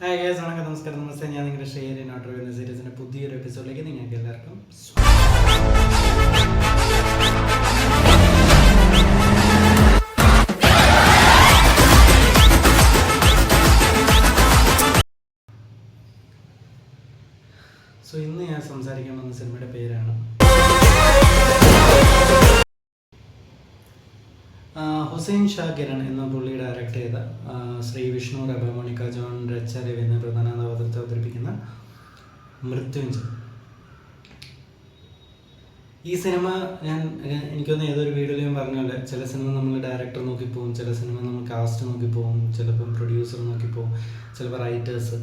Hi guys, വണക്കം, നമസ്കാരം, നമസ്തേ. ഞാൻ നിങ്ങളുടെ ഷെയർ നോട്ട് എന്ന സീരീസിൻ്റെ പുതിയൊരു എപ്പിസോഡിലേക്ക് നിങ്ങൾക്ക് എല്ലാവർക്കും ഇന്ന് ഞാൻ സംസാരിക്കാൻ വന്ന സിനിമയുടെ പേരാണ് ഹുസൈൻ ഷാ കിരൺ എന്ന പുള്ളി ഡയറക്റ്റ് ചെയ്ത ശ്രീ വിഷ്ണു, റബ മോണിക്ക ജോൺ, രച്ച രവീന്ദ്രൻ പ്രധാന കഥാപാത്രത്തെ അവതരിപ്പിക്കുന്ന മൃത്യുഞ്ജയ്. ഈ സിനിമ എനിക്കൊന്ന് ഏതൊരു വീഡിയോയിൽ ഞാൻ പറഞ്ഞ ചില സിനിമ നമ്മൾ ഡയറക്ടർ നോക്കിപ്പോവും, ചില സിനിമ നമ്മൾ കാസ്റ്റ് നോക്കിപ്പോവും, ചിലപ്പം പ്രൊഡ്യൂസർ നോക്കിപ്പോവും, ചിലപ്പോൾ റൈറ്റേഴ്സ്.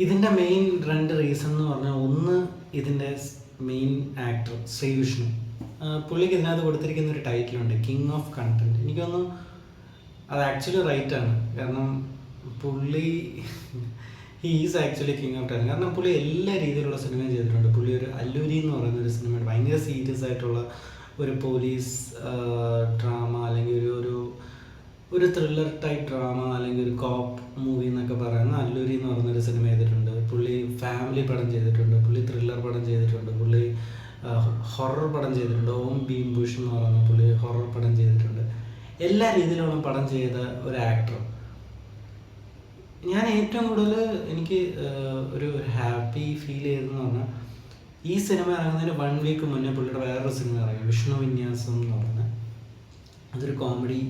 ഇതിൻ്റെ മെയിൻ 2 റീസൺ എന്ന് പറഞ്ഞാൽ, ഒന്ന് ഇതിൻ്റെ മെയിൻ ആക്ടർ ശ്രീ വിഷ്ണു. പുള്ളിക്ക് ഇതിനകത്ത് കൊടുത്തിരിക്കുന്ന ഒരു ടൈറ്റിലുണ്ട്, കിങ് ഓഫ് കണ്ടന്റ്. എനിക്കൊന്ന് അത് ആക്ച്വലി റൈറ്റാണ്. കാരണം പുള്ളി is actually king of content. കാരണം പുള്ളി എല്ലാ രീതിയിലുള്ള സിനിമയും ചെയ്തിട്ടുണ്ട്. പുള്ളി ഒരു അല്ലൂരി എന്ന് പറയുന്ന ഒരു സിനിമ, ഭയങ്കര സീരിയസ് ആയിട്ടുള്ള ഒരു പോലീസ് ഡ്രാമ, അല്ലെങ്കിൽ ഒരു ത്രില്ലർ ടൈപ്പ് ഡ്രാമ, അല്ലെങ്കിൽ ഒരു കോപ്പ് മൂവി എന്നൊക്കെ പറയുന്ന അല്ലൂരി എന്ന് പറയുന്നൊരു സിനിമ ചെയ്തിട്ടുണ്ട്. പുള്ളി ഫാമിലി പടം ചെയ്തിട്ടുണ്ട്, പുള്ളി ത്രില്ലർ പടം ചെയ്തിട്ടുണ്ട്, പുള്ളി ഹൊറർ പടം ചെയ്തിട്ടുണ്ട്. ഓം ഭീം ബുഷ് എന്ന് പറയുന്ന പുള്ളി ഹൊറർ പടം ചെയ്തിട്ടുണ്ട്. എല്ലാ രീതിയിലുള്ള പടം ചെയ്ത ഒരു ആക്ടർ. ഞാൻ ഏറ്റവും കൂടുതൽ എനിക്ക് ഒരു ഹാപ്പി ഫീൽ ചെയ്തതെന്ന് പറഞ്ഞാൽ, ഈ സിനിമ ഇറങ്ങുന്നതിന് 1 വീക്ക് മുന്നേ പുള്ളിയുടെ വേറൊരു സിനിമ ഇറങ്ങി, വിഷ്ണു വിന്യാസം എന്ന് പറയുന്നത്. അതൊരു കോമഡി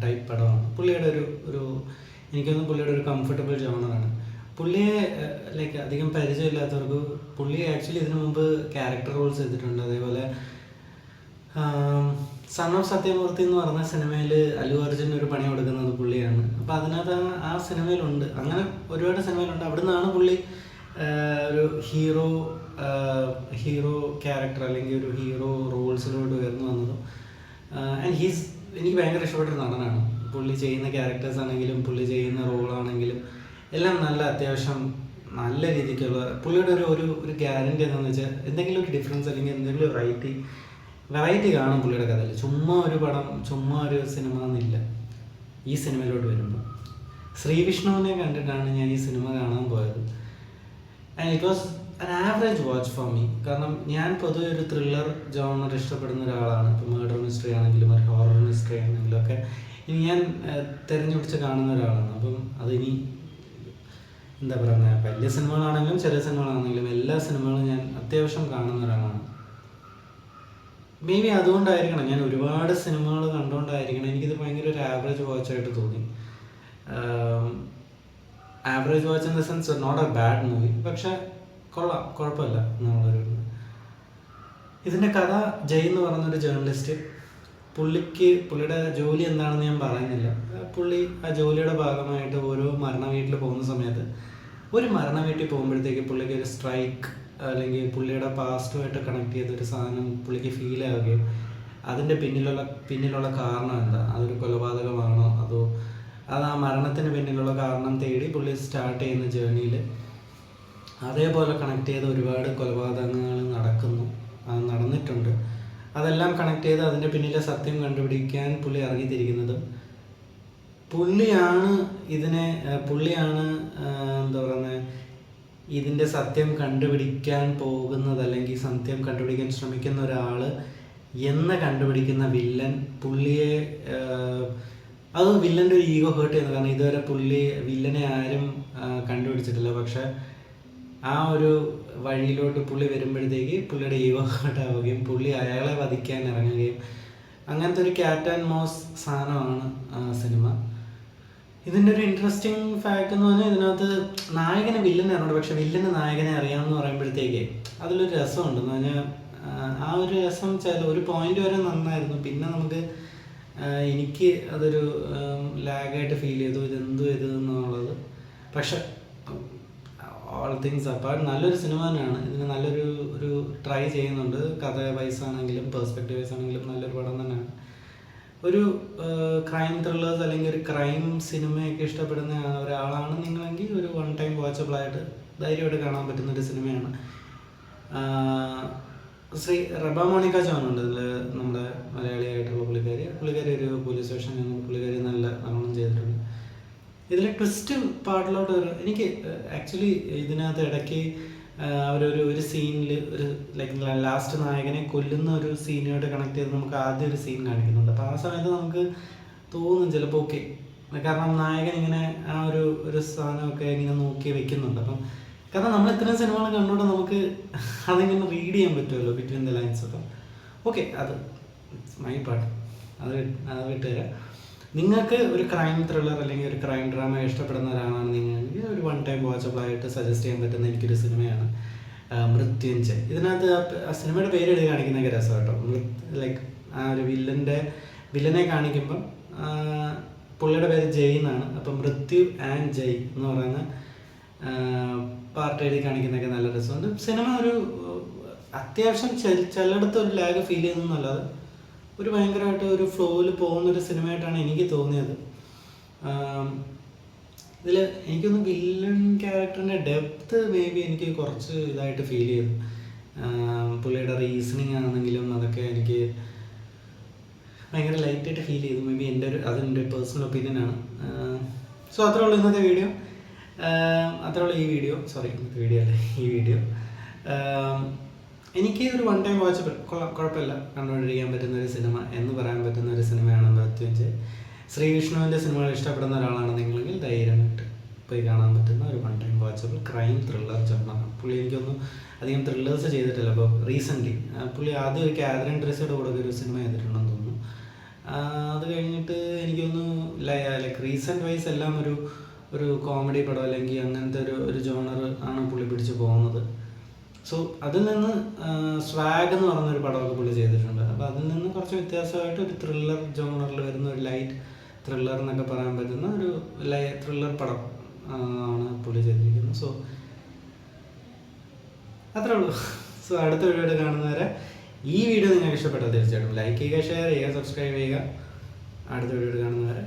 ടൈപ്പ് പടമാണ്. പുള്ളിയുടെ ഒരു എനിക്കൊന്ന് പുള്ളിയുടെ ഒരു കംഫർട്ടബിൾ ജോണറാണ്. പുള്ളിയെ ലൈക്ക് അധികം പരിചയമില്ലാത്തവർക്ക്, പുള്ളി ആക്ച്വലി ഇതിനു മുമ്പ് ക്യാരക്ടർ റോൾസ് ചെയ്തിട്ടുണ്ട്. അതേപോലെ സൺ ഓഫ് സത്യമൂർത്തി എന്ന് പറഞ്ഞ സിനിമയിൽ അല്ലു അർജുൻ ഒരു പണി കൊടുക്കുന്നത് പുള്ളിയാണ്. അപ്പോൾ അതിനകത്ത് ആ സിനിമയിലുണ്ട്, അങ്ങനെ ഒരുപാട് സിനിമയിലുണ്ട്. അവിടെ നിന്നാണ് പുള്ളി ഒരു ഹീറോ ക്യാരക്ടർ അല്ലെങ്കിൽ ഒരു ഹീറോ റോൾസിലോട്ട് ഉയർന്നു വന്നതും. ആൻഡ് എനിക്ക് ഭയങ്കര ഇഷ്ടപ്പെട്ടൊരു നടനാണ്. പുള്ളി ചെയ്യുന്ന ക്യാരക്ടേഴ്സ് ആണെങ്കിലും പുള്ളി ചെയ്യുന്ന റോളാണെങ്കിലും എല്ലാം നല്ല അത്യാവശ്യം നല്ല രീതിക്കുള്ള. പുള്ളിയുടെ ഒരു ഗ്യാരണ്ടി എന്താണെന്ന് വെച്ചാൽ, എന്തെങ്കിലും ഒരു ഡിഫറൻസ് അല്ലെങ്കിൽ എന്തെങ്കിലും വെറൈറ്റി കാണും പുള്ളിയുടെ കഥയിൽ. ചുമ്മാ ഒരു പടം, ചുമ്മാ ഒരു സിനിമ എന്നില്ല. ഈ സിനിമയിലോട്ട് വരുമ്പോൾ ശ്രീ വിഷ്ണുവിനെ കണ്ടിട്ടാണ് ഞാൻ ഈ സിനിമ കാണാൻ പോയത്. And it was an average watch for me. കാരണം ഞാൻ പൊതുവെ ഒരു ത്രില്ലർ ജോണർ ഇഷ്ടപ്പെടുന്ന ഒരാളാണ്. ഇപ്പോൾ മേർഡർ മിസ്റ്ററി ആണെങ്കിലും ഒരു ഹൊറർ മിസ്റ്ററി ആണെങ്കിലും ഒക്കെ ഇനി ഞാൻ തിരഞ്ഞുപിടിച്ച് കാണുന്ന ഒരാളാണ്. അപ്പം അതിനി എന്താ പറയുക, വലിയ സിനിമകളാണെങ്കിലും ചെറിയ സിനിമകളാണെങ്കിലും എല്ലാ സിനിമകളും ഞാൻ അത്യാവശ്യം കാണുന്ന ഒരാളാണ്. മേ ബി അതുകൊണ്ടായിരിക്കണം, ഞാൻ ഒരുപാട് സിനിമകൾ കണ്ടുകൊണ്ടായിരിക്കണം എനിക്കിത് ഭയങ്കര ഒരു ആവറേജ് വാച്ചായിട്ട് തോന്നി. Average watch in the sense not a bad movie, പക്ഷെ കുഴപ്പമില്ല എന്നുള്ളൊരു. ഇതിൻ്റെ കഥ, ജയ് എന്ന് പറയുന്നൊരു ജേർണലിസ്റ്റ്, പുള്ളിയുടെ ജോലി എന്താണെന്ന് ഞാൻ പറയുന്നില്ല. പുള്ളി ആ ജോലിയുടെ ഭാഗമായിട്ട് ഓരോ മരണ വീട്ടിൽ പോകുന്ന സമയത്ത്, ഒരു മരണ വീട്ടിൽ പോകുമ്പോഴത്തേക്ക് പുള്ളിക്ക് ഒരു സ്ട്രൈക്ക് അല്ലെങ്കിൽ പുള്ളിയുടെ പാസ്റ്റുമായിട്ട് കണക്ട് ചെയ്തൊരു സാധനം പുള്ളിക്ക് ഫീൽ ആവുകയും, അതിൻ്റെ പിന്നിലുള്ള കാരണം എന്താ, അതൊരു കൊലപാതകമാണോ അതോ അത് ആ മരണത്തിന് പിന്നിലുള്ള കാരണം തേടി പുള്ളി സ്റ്റാർട്ട് ചെയ്യുന്ന ജേർണിയിൽ അതേപോലെ കണക്ട് ചെയ്ത് ഒരുപാട് കൊലപാതകങ്ങൾ നടന്നിട്ടുണ്ട്. അതെല്ലാം കണക്ട് ചെയ്ത് അതിൻ്റെ പിന്നിലെ സത്യം കണ്ടുപിടിക്കാൻ പുള്ളി ഇറങ്ങിത്തിരിക്കുന്നതും. പുള്ളിയാണ് എന്താ പറയുന്നത്, ഇതിൻ്റെ സത്യം കണ്ടുപിടിക്കാൻ പോകുന്നത്, അല്ലെങ്കിൽ സത്യം കണ്ടുപിടിക്കാൻ ശ്രമിക്കുന്ന ഒരാൾ എന്ന് കണ്ടുപിടിക്കുന്ന വില്ലൻ. പുള്ളിയെ അത് വില്ലൻ്റെ ഒരു ഈഗോ ഹേർട്ട് ചെയ്യുന്നത്. കാരണം ഇതുവരെ വില്ലനെ ആരും കണ്ടുപിടിച്ചിട്ടില്ല. പക്ഷെ ആ ഒരു വഴിയിലോട്ട് പുള്ളി വരുമ്പോഴത്തേക്ക് പുള്ളിയുടെ ഈഗോ ഹേർട്ട് ആവുകയും പുള്ളി അയാളെ വധിക്കാൻ ഇറങ്ങുകയും, അങ്ങനത്തെ ഒരു ക്യാറ്റ് ആൻഡ് മൗസ് സാധനമാണ് സിനിമ. ഇതിൻ്റെ ഒരു ഇൻട്രസ്റ്റിംഗ് ഫാക്ട് എന്ന് പറഞ്ഞാൽ, ഇതിനകത്ത് നായകനെ വില്ലനെ അറിയണം, പക്ഷെ വില്ലന് നായകനെ അറിയാമെന്ന് പറയുമ്പോഴത്തേക്ക് അതിലൊരു രസമുണ്ടെന്ന് പറഞ്ഞാൽ, ആ ഒരു രസം ഒരു പോയിന്റ് വരെ നന്നായിരുന്നു. പിന്നെ നമുക്ക് എനിക്ക് അതൊരു ലാഗായിട്ട് ഫീൽ ചെയ്തു, ഇതെന്നുള്ളത്. പക്ഷെ ഓൾ തിങ്സ് അപ്പാർട്ട് നല്ലൊരു സിനിമ തന്നെയാണ്. ഇതിന് നല്ലൊരു ട്രൈ ചെയ്യുന്നുണ്ട്. കഥ വൈസ് ആണെങ്കിലും പെർസ്പെക്റ്റീവ് വൈസ് ആണെങ്കിലും നല്ലൊരു പടം തന്നെയാണ്. ഒരു ക്രൈം ത്രില്ലേഴ്സ് അല്ലെങ്കിൽ ഒരു ക്രൈം സിനിമയൊക്കെ ഇഷ്ടപ്പെടുന്ന ഒരാളാണ് നിങ്ങളെങ്കിൽ ഒരു 1 ടൈം വാച്ചബിളായിട്ട് ധൈര്യമായിട്ട് കാണാൻ പറ്റുന്നൊരു സിനിമയാണ്. ശ്രീ റബ മോണിക്ക ജോൺ ഉണ്ട് ഇതിൽ, നമ്മുടെ മലയാളിയായിട്ടുള്ള പുള്ളിക്കാരി ഒരു പോലീസ് സ്റ്റേഷനിൽ നിന്ന് പുള്ളിക്കാരി നല്ല നല്ലോണം ചെയ്തിട്ടുണ്ട്. ഇതിലെ ട്വിസ്റ്റ് പാർട്ടിലോട്ട് എനിക്ക് ആക്ച്വലി ഇതിനകത്ത് ഇടയ്ക്ക് ഒരു സീനിൽ ഒരു ലൈക്ക് ലാസ്റ്റ് നായകനെ കൊല്ലുന്ന ഒരു സീനുമായിട്ട് കണക്ട് ചെയ്ത് നമുക്ക് ആദ്യം ഒരു സീൻ കാണിക്കുന്നുണ്ട്. അപ്പോൾ ആ സമയത്ത് നമുക്ക് തോന്നും ചിലപ്പോൾ ഓക്കെ, കാരണം നായകൻ ഇങ്ങനെ ആ ഒരു സാധനമൊക്കെ ഇങ്ങനെ നോക്കി വെക്കുന്നുണ്ട്. അപ്പം കാരണം നമ്മൾ ഇത്രയും സിനിമകൾ കണ്ടുകൊണ്ട് നമുക്ക് അതിങ്ങനെ റീഡ് ചെയ്യാൻ പറ്റുമല്ലോ ബിറ്റ്വീൻ ദ ലൈൻസ്. അപ്പം ഓക്കെ, അത് മൈ പാർട്ട്, അത് വിട്ടുതരാം. നിങ്ങൾക്ക് ഒരു ക്രൈം ത്രില്ലർ അല്ലെങ്കിൽ ഒരു ക്രൈം ഡ്രാമ ഇഷ്ടപ്പെടുന്ന ഒരാളാണ് നിങ്ങൾ, ഒരു വൺ ടൈം വാച്ചബിൾ ആയിട്ട് സജസ്റ്റ് ചെയ്യാൻ പറ്റുന്ന എനിക്കൊരു സിനിമയാണ് മൃത്യുഞ്ജയ്. ഇതിനകത്ത് ആ സിനിമയുടെ പേര് എഴുതി കാണിക്കുന്നതൊക്കെ രസം കേട്ടോ. ലൈക്ക് ആ ഒരു വില്ലനെ കാണിക്കുമ്പം പുള്ളിയുടെ പേര് ജയ് എന്നാണ്. അപ്പം മൃത്യു ആൻഡ് ജയ് എന്ന് പറയുന്ന പാർട്ട് എഴുതി കാണിക്കുന്നതൊക്കെ നല്ല രസമുണ്ട്. സിനിമ ഒരു അത്യാവശ്യം ചിലയിടത്ത് ഒരു ലാഗ് ഫീൽ ചെയ്യുന്നതല്ലാതെ ഒരു ഭയങ്കരമായിട്ട് ഒരു ഫ്ലോയിൽ പോകുന്നൊരു സിനിമയായിട്ടാണ് എനിക്ക് തോന്നിയത്. ഇതിൽ എനിക്കൊന്ന് വില്ലൻ ക്യാരക്ടറിൻ്റെ ഡെപ്ത് മേ ബി എനിക്ക് കുറച്ച് ഇതായിട്ട് ഫീൽ ചെയ്തു. പുള്ളിയുടെ റീസണിങ് ആണെങ്കിലും അതൊക്കെ എനിക്ക് ഭയങ്കര ലൈറ്റായിട്ട് ഫീൽ ചെയ്തു. മേ ബി അതെൻ്റെ പേഴ്സണൽ ഒപ്പീനിയനാണ്. സോ അത്രേ ഉള്ളൂ ഇന്നത്തെ വീഡിയോ. ഈ വീഡിയോ എനിക്ക് ഒരു വൺ ടൈം വാച്ചബിൾ, കുഴപ്പമില്ല, കണ്ടുകൊണ്ടിരിക്കാൻ പറ്റുന്ന ഒരു സിനിമ എന്ന് പറയാൻ പറ്റുന്ന ഒരു സിനിമയാണ് മൃത്യുഞ്ജയ്. ശ്രീവിഷ്ണുവിൻ്റെ സിനിമകൾ ഇഷ്ടപ്പെടുന്ന ഒരാളാണ് നിങ്ങളെങ്കിൽ ധൈര്യമായിട്ട് പോയി കാണാൻ പറ്റുന്ന ഒരു one time watchable crime thriller ജോണറാണ്. പുള്ളി എനിക്കൊന്നും അധികം ത്രില്ലേഴ്സ് ചെയ്തിട്ടില്ല. അപ്പോൾ റീസെൻ്റ്ലി പുള്ളി ആദ്യം ഒരു കാതറിൻ ട്രീസയുടെ കൂടെ ഒരു സിനിമ ചെയ്തിട്ടുണ്ടെന്ന് തോന്നുന്നു. അത് കഴിഞ്ഞിട്ട് എനിക്കൊന്ന് ലൈക്ക് റീസെൻറ്റ് വൈസ് എല്ലാം ഒരു കോമഡി പടം അല്ലെങ്കിൽ അങ്ങനത്തെ ഒരു ജോണർ ആണ് പുള്ളി പിടിച്ച് പോകുന്നത്. സോ അതിൽ നിന്ന് സ്വാഗ് എന്ന് പറഞ്ഞൊരു പടമൊക്കെ പുള്ളി ചെയ്തിട്ടുണ്ട്. അപ്പോൾ അതിൽ നിന്ന് കുറച്ച് വ്യത്യാസമായിട്ട് ഒരു ത്രില്ലർ ജോണറിൽ വരുന്ന ഒരു ലൈറ്റ് ത്രില്ലർ എന്നൊക്കെ പറയാൻ പറ്റുന്ന ഒരു ത്രില്ലർ പടം ആണ് പുള്ളി ചെയ്തിരിക്കുന്നത്. സോ അത്രേ ഉള്ളൂ. സോ അടുത്ത വീഡിയോ കാണുന്നവരെ ഈ വീഡിയോ നിങ്ങൾക്ക് ഇഷ്ടപ്പെട്ടാൽ തീർച്ചയായിട്ടും ലൈക്ക് ചെയ്യുക, ഷെയർ ചെയ്യുക, സബ്സ്ക്രൈബ് ചെയ്യുക. അടുത്ത വീഡിയോ കാണുന്നവരെ